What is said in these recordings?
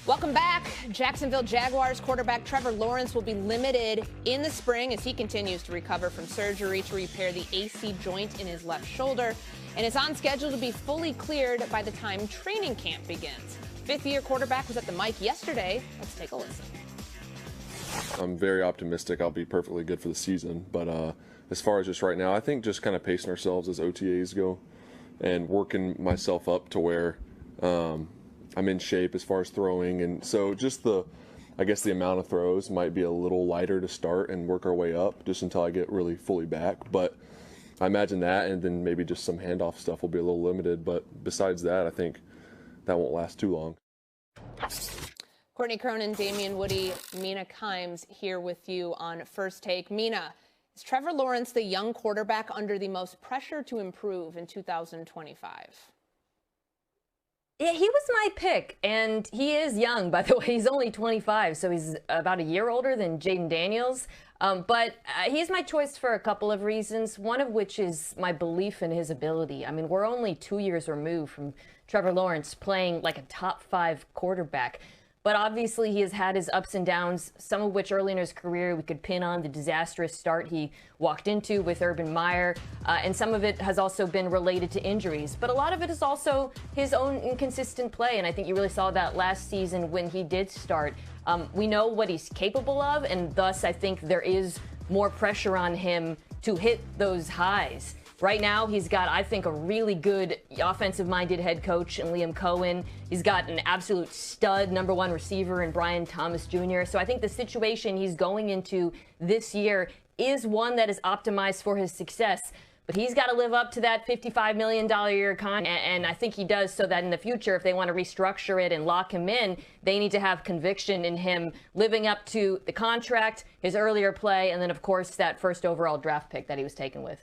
Welcome back. Jacksonville Jaguars quarterback Trevor Lawrence will be limited in the spring as he continues to recover from surgery to repair the AC joint in his left shoulder, and is on schedule to be fully cleared by the time training camp begins. Fifth-year quarterback was at the mic yesterday. Let's take a listen. I'm very optimistic I'll be perfectly good for the season, but as far as just right now, I think just kind of pacing ourselves as OTAs go and working myself up to where I'm in shape as far as throwing, and so just the amount of throws might be a little lighter to start and work our way up just until I get really fully back. But I imagine that, and then maybe just some handoff stuff will be a little limited. But besides that, I think that won't last too long. Courtney Cronin, Damian Woody, Mina Kimes here with you on First Take. Mina, is Trevor Lawrence the young quarterback under the most pressure to improve in 2025? Yeah, he was my pick, and he is young, by the way. He's only 25, so he's about a year older than Jayden Daniels. But he's my choice for a couple of reasons, one of which is my belief in his ability. I mean, we're only 2 years removed from Trevor Lawrence playing like a top 5 quarterback. But obviously he has had his ups and downs, some of which early in his career we could pin on the disastrous start he walked into with Urban Meyer. And some of it has also been related to injuries. But a lot of it is also his own inconsistent play. And I think you really saw that last season when he did start. We know what he's capable of, and thus I think there is more pressure on him to hit those highs. Right now, he's got, I think, a really good offensive-minded head coach in Liam Cohen. He's got an absolute stud #1 receiver in Brian Thomas Jr. So I think the situation he's going into this year is one that is optimized for his success. But he's got to live up to that $55 million a year contract, and I think he does, so that in the future, if they want to restructure it and lock him in, they need to have conviction in him living up to the contract, his earlier play, and then, of course, that first overall draft pick that he was taken with.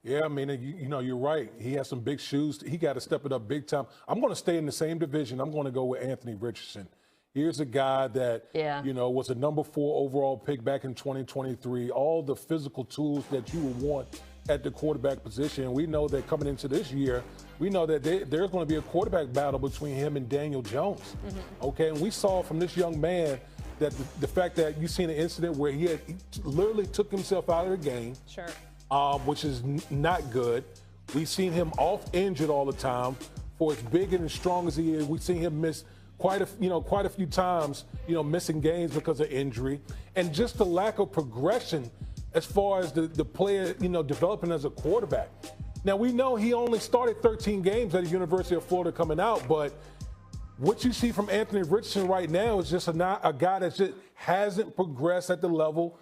Yeah, I mean, you know, you're right. He has some big shoes. He got to step it up big time. I'm going to stay in the same division. I'm going to go with Anthony Richardson. Here's a guy that, you know, was a #4 overall pick back in 2023. All the physical tools that you would want at the quarterback position. And we know that coming into this year, we know that there's going to be a quarterback battle between him and Daniel Jones. Okay, and we saw from this young man that the fact that you've seen an incident where he literally took himself out of the game. Sure. Which is not good. We've seen him off injured all the time. For as big and as strong as he is, we've seen him miss quite a few times, missing games because of injury, and just the lack of progression as far as the player, developing as a quarterback. Now we know he only started 13 games at the University of Florida coming out, but what you see from Anthony Richardson right now is just a guy that just hasn't progressed at the level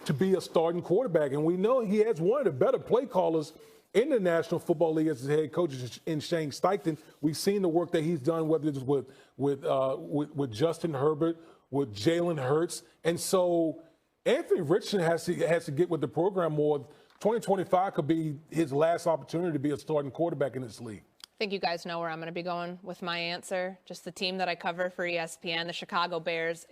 to be a starting quarterback. And we know he has one of the better play callers in the National Football League as his head coach in Shane Steichen. We've seen the work that he's done, whether it's with Justin Herbert, with Jalen Hurts. And so Anthony Richardson has to get with the program more. 2025 could be his last opportunity to be a starting quarterback in this league. I think you guys know where I'm going to be going with my answer. Just the team that I cover for ESPN, the Chicago Bears.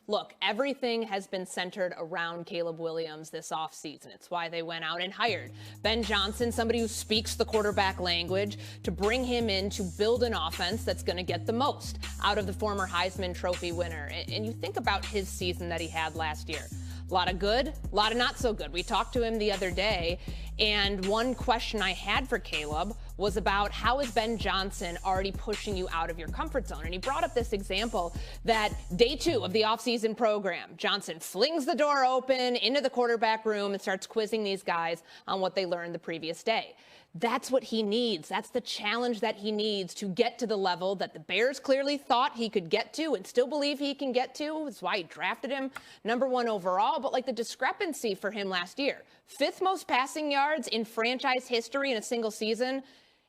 Look, everything has been centered around Caleb Williams this offseason. It's why they went out and hired Ben Johnson, somebody who speaks the quarterback language, to bring him in to build an offense that's going to get the most out of the former Heisman Trophy winner. And you think about his season that he had last year. A lot of good, a lot of not so good. We talked to him the other day, and one question I had for Caleb was about how is Ben Johnson already pushing you out of your comfort zone? And he brought up this example that day 2 of the offseason program, Johnson flings the door open into the quarterback room and starts quizzing these guys on what they learned the previous day. That's what he needs. That's the challenge that he needs to get to the level that the Bears clearly thought he could get to and still believe he can get to. That's why he drafted him #1 overall. But like the discrepancy for him last year, 5th most passing yards in franchise history in a single season,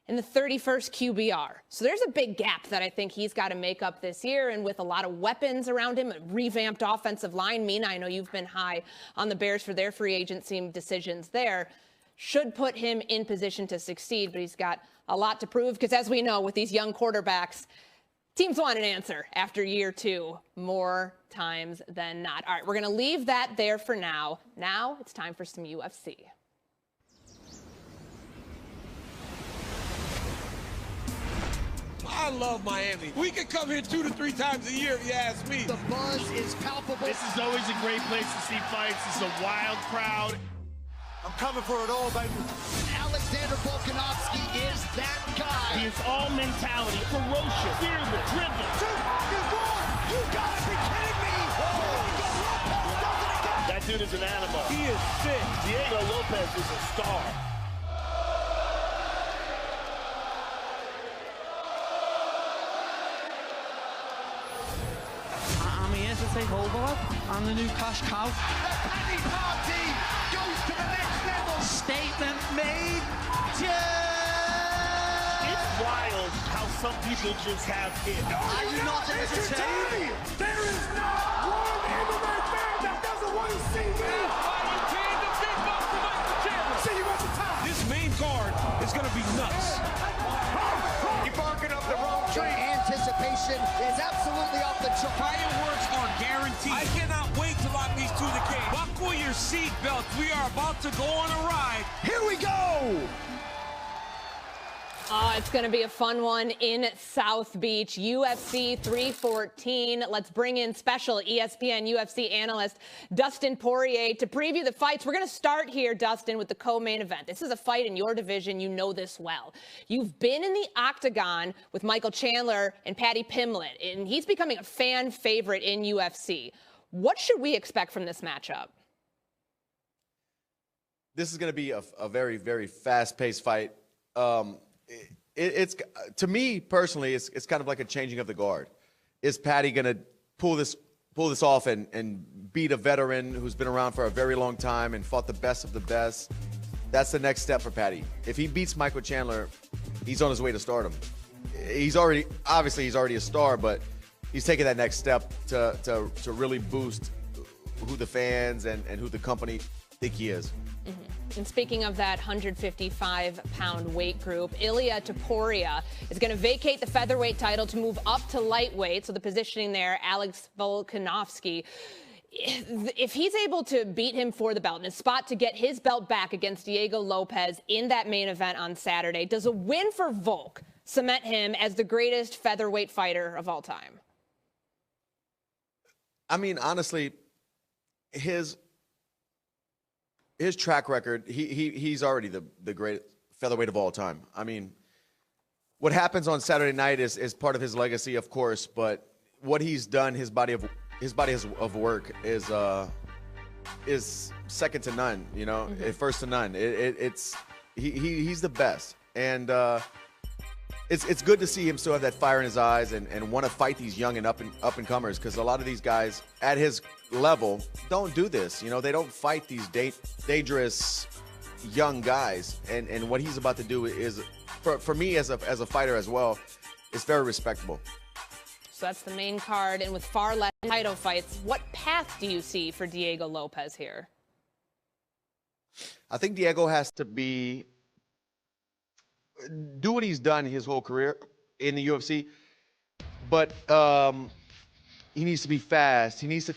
and the 31st QBR. So there's a big gap that I think he's got to make up this year. And with a lot of weapons around him, a revamped offensive line, Mina, I know you've been high on the Bears for their free agency decisions there, should put him in position to succeed, but he's got a lot to prove because, as we know, with these young quarterbacks, teams want an answer after year 2 more times than not. All right, we're going to leave that there for now. Now it's time for some UFC. I love Miami. We can come here 2 to 3 times a year if you ask me. The buzz is palpable. This is always a great place to see fights. It's a wild crowd. I'm coming for it all, baby. Alexander Volkanovski is that guy. He is all mentality, ferocious, fearless, driven. You gotta be kidding me! Diego Lopez does it again! That dude is an animal. He is sick. Diego Lopez is a star. I'm here to say Hobart. I'm the new cash cow. The Paddy Party goes to the next level. Statement made. It's wild how some people just have it. Are you not entertained? There is not one MMA fan that doesn't want to see me. See you at the top. This main card is going to be nuts. You're barking up the wrong tree. Anticipation is absolutely off the chart. Fireworks are guaranteed. I cannot wait to lock these two to the cage. Buckle your seatbelts. We are about to go on a ride. Here we go! It's going to be a fun one in South Beach. UFC 314. Let's bring in special ESPN UFC analyst Dustin Poirier to preview the fights. We're going to start here, Dustin, with the co-main event. This is a fight in your division. You know this well. You've been in the octagon with Michael Chandler and Paddy Pimblett, and he's becoming a fan favorite in UFC. What should we expect from this matchup? This is going to be a very, very fast-paced fight. It's to me personally, it's kind of like a changing of the guard. Is Paddy going to pull this off and beat a veteran who's been around for a very long time and fought the best of the best? That's the next step for Paddy. If he beats Michael Chandler, he's on his way to stardom. He's already a star, but he's taking that next step to really boost who the fans and who the company think he is. Mm-hmm. And speaking of that 155-pound weight group, Ilia Topuria is going to vacate the featherweight title to move up to lightweight. So the positioning there, Alex Volkanovski. If he's able to beat him for the belt and a spot to get his belt back against Diego Lopez in that main event on Saturday, does a win for Volk cement him as the greatest featherweight fighter of all time? I mean, honestly, his track record, he's already the greatest featherweight of all time. I mean, what happens on Saturday night is part of his legacy, of course, but what he's done, his body of work is second to none, you know, first to none. He's the best. And it's good to see him still have that fire in his eyes and want to fight these young and up and comers, because a lot of these guys at his level don't do this. You know, they don't fight these dangerous young guys. And what he's about to do is, for me as a fighter as well, it's very respectable. So that's the main card. And with far less title fights, what path do you see for Diego Lopez here? I think Diego has to do what he's done his whole career in the UFC, but he needs to be fast. He needs to